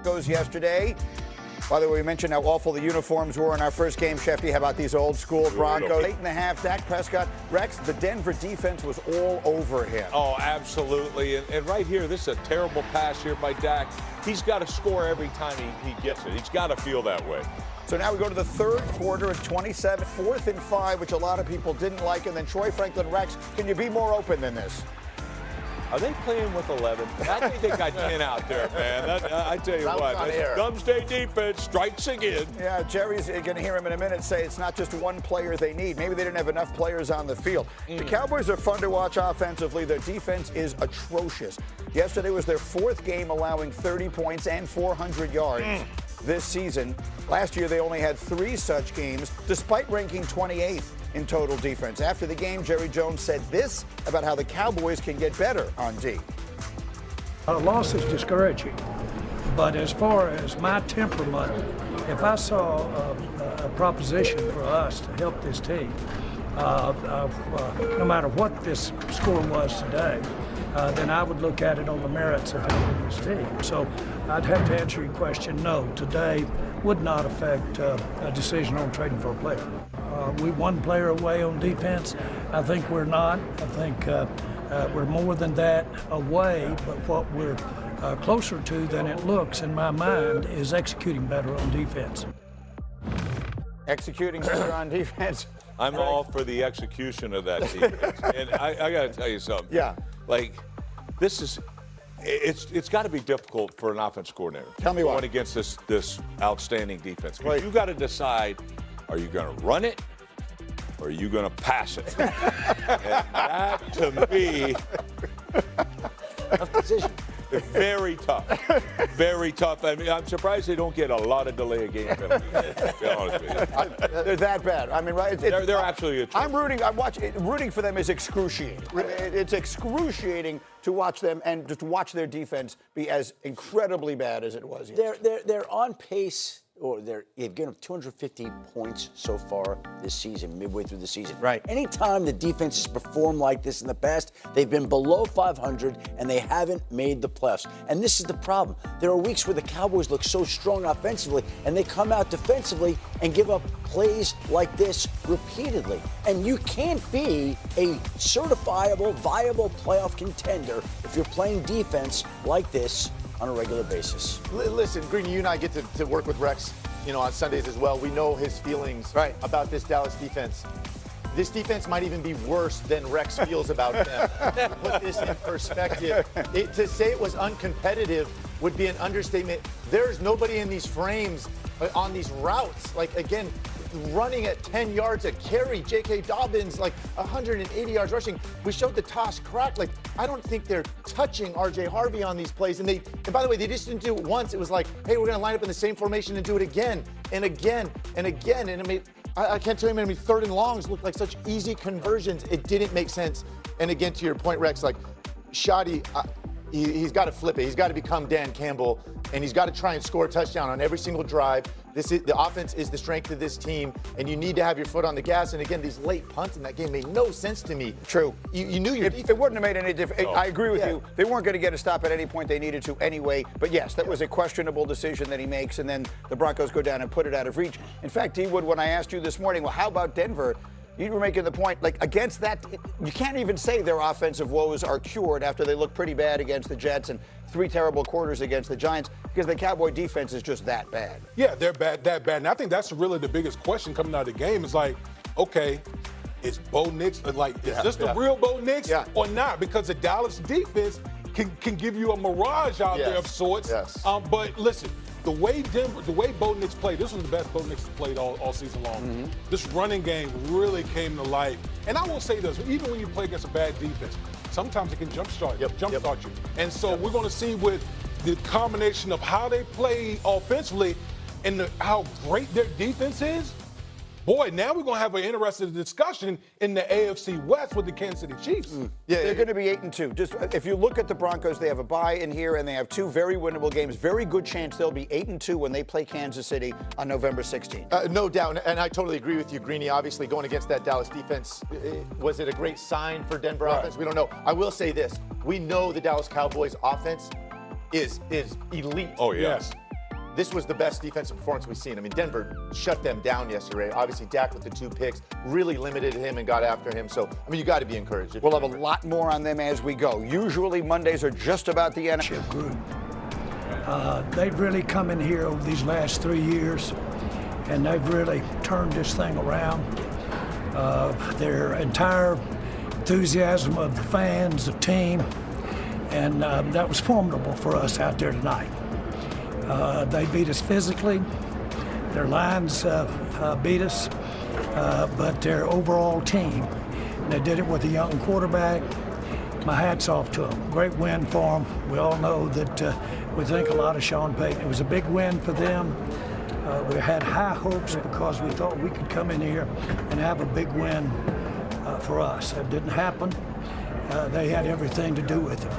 Broncos yesterday. By the way, we mentioned how awful the uniforms were in our first game. Shefty, how about these old school Broncos? 8.5, Dak Prescott. Rex, the Denver defense was all over him. Oh, absolutely. And right here, this is a terrible pass here by Dak. He's got to score every time he gets it. He's got to feel that way. So now we go to the third quarter at 27, 4th and 5, which a lot of people didn't like. And then Troy Franklin, Rex, can you be more open than this? Are they playing with 11? I think they got 10 out there, man. I tell you what, this Doomsday defense strikes again. Yeah, Jerry's going to hear him in a minute say it's not just one player they need. Maybe they didn't have enough players on the field. The Cowboys are fun to watch offensively. Their defense is atrocious. Yesterday was their 4th game allowing 30 points and 400 yards this season. Last year they only had 3 such games, despite ranking 28th in total defense. After the game, Jerry Jones said this about how the Cowboys can get better on D. A loss is discouraging, but as far as my temperament, if I saw a proposition for us to help this team, no matter what this score was today, then I would look at it on the merits of helping this team. So I'd have to answer your question, no, today would not affect a decision on trading for a player. We one player away on defense. I think we're not. I think we're more than that away, but what we're closer to than it looks in my mind is executing better on defense. Executing better on defense. I'm all for the execution of that defense. And I got to tell you something. Yeah. Like, this is, it's got to be difficult for an offense coordinator. Tell me why. Going against this outstanding defense. Right. You got to decide, are you going to run it or are you going to pass it? And that, to me, tough decision. Very tough. Very tough. I mean, I'm surprised they don't get a lot of delay of game penalties, to be honest with you. They're that bad. I mean, right? They're absolutely atrocious. I'm rooting for them is excruciating. It's excruciating to watch them and just watch their defense be as incredibly bad as it was. They're on pace, or they've given up 250 points so far this season, midway through the season. Right. Anytime the defense has performed like this in the past, they've been below 500 and they haven't made the playoffs. And this is the problem. There are weeks where the Cowboys look so strong offensively and they come out defensively and give up plays like this repeatedly. And you can't be a certifiable, viable playoff contender if you're playing defense like this on a regular basis. Listen, Greeny, you and I get to work with Rex, on Sundays as well. We know his feelings about this Dallas defense. This defense might even be worse than Rex feels about them. To put this in perspective, to say it was uncompetitive would be an understatement. There's nobody in these frames on these routes. Like, again, running at 10 yards a carry. J.K. Dobbins, 180 yards rushing. We showed the toss crack. I don't think they're touching R.J. Harvey on these plays. And by the way, they just didn't do it once. It was like, hey, we're going to line up in the same formation and do it again and again and again. And I can't tell you how many 3rd and longs looked like such easy conversions. It didn't make sense. And again, to your point, Rex, Shoddy, he's got to flip it. He's got to become Dan Campbell, and he's got to try and score a touchdown on every single drive. The offense is the strength of this team, and you need to have your foot on the gas. And again, these late punts in that game made no sense to me. True. You knew your defense. It wouldn't have made any difference. No. I agree with you. They weren't going to get a stop at any point they needed to anyway. But yes, that was a questionable decision that he makes, and then the Broncos go down and put it out of reach. In fact, D-Wood, when I asked you this morning, well, how about Denver? You were making the point, against that, you can't even say their offensive woes are cured after they look pretty bad against the Jets and 3 terrible quarters against the Giants, because the Cowboy defense is just that bad. Yeah, they're that bad. And I think that's really the biggest question coming out of the game is okay, is Bo Nix, is this the real Bo Nix or not? Because the Dallas defense can give you a mirage out there of sorts. Yes. But listen, the way Bo Nix played, this was the best Bo Nix has played all season long. Mm-hmm. This running game really came to life. And I will say this, even when you play against a bad defense, sometimes it can jumpstart you. And so we're going to see with the combination of how they play offensively and how great their defense is. Boy, now we're going to have an interesting discussion in the AFC West with the Kansas City Chiefs. Yeah, they're going to be 8-2. Just if you look at the Broncos, they have a bye in here, and they have 2 very winnable games. Very good chance they'll be 8-2 when they play Kansas City on November 16th. No doubt, and I totally agree with you, Greeny. Obviously, going against that Dallas defense, was it a great sign for Denver offense? We don't know. I will say this: we know the Dallas Cowboys offense is elite. Oh, yes. this was the best defensive performance we've seen. I mean, Denver shut them down yesterday. Obviously, Dak with the 2 picks really limited him and got after him. So, I mean, you got to be encouraged. We'll have a lot more on them as we go. Usually Mondays are just about the NFL group. They've really come in here over these last 3 years, and they've really turned this thing around. Their entire enthusiasm of the fans, the team, and that was formidable for us out there tonight. They beat us physically. Their lines beat us, but their overall team, and they did it with a young quarterback. My hat's off to them. Great win for them. We all know that we think a lot of Sean Payton. It was a big win for them. We had high hopes because we thought we could come in here and have a big win for us. It didn't happen. They had everything to do with it.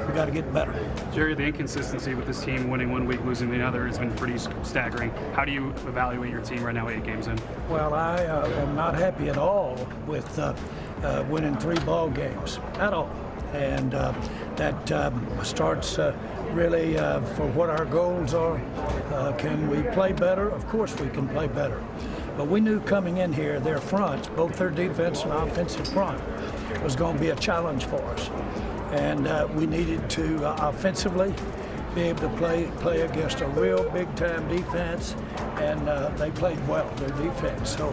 We got to get better. Jerry, the inconsistency with this team winning one week, losing the other has been pretty staggering. How do you evaluate your team right now, 8 games in? Well, I am not happy at all with winning 3 ball games at all. And that starts really for what our goals are. Can we play better? Of course we can play better. But we knew coming in here, their fronts, both their defense and offensive front, was going to be a challenge for us. And we needed to offensively be able to play against a real big-time defense, and they played well, their defense. So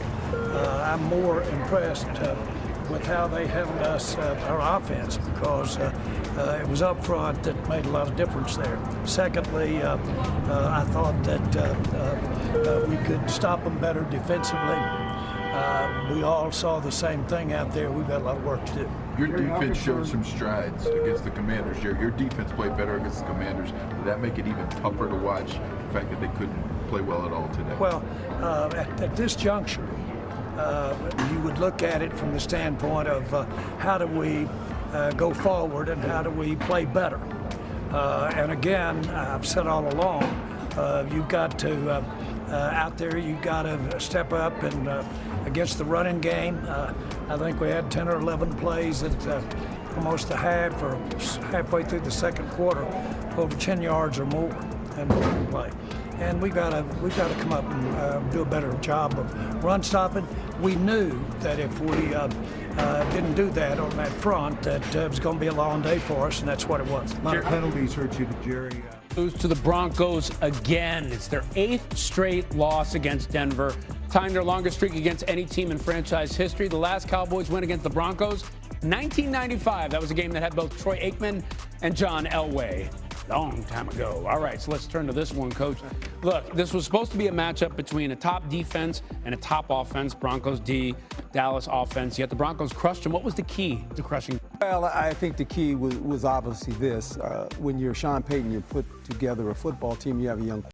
I'm more impressed with how they handled us, our offense, because it was up front that made a lot of difference there. Secondly, I thought that we could stop them better defensively. We all saw the same thing out there. We've got a lot of work to do. Your defense showed some strides against the Commanders. Your defense played better against the Commanders. Did that make it even tougher to watch, the fact that they couldn't play well at all today? Well, at this juncture, you would look at it from the standpoint of how do we go forward and how do we play better. And again, I've said all along, you've got to, out there, you've got to step up and against the running game. I think we had 10 or 11 plays at almost a half or halfway through the second quarter, over 10 yards or more and play. And we got to come up and do a better job of run stopping. We knew that if we didn't do that on that front, that it was going to be a long day for us, and that's what it was. A lot of penalties hurt you, Jerry. Lose to the Broncos again. It's their 8th straight loss against Denver, tying their longest streak against any team in franchise history. The last Cowboys win against the Broncos, 1995. That was a game that had both Troy Aikman and John Elway. Long time ago. All right, so let's turn to this one, Coach. Look, this was supposed to be a matchup between a top defense and a top offense, Broncos D, Dallas offense, yet the Broncos crushed them. What was the key to crushing? Well, I think the key was obviously this. When you're Sean Payton, you put together a football team, you have a young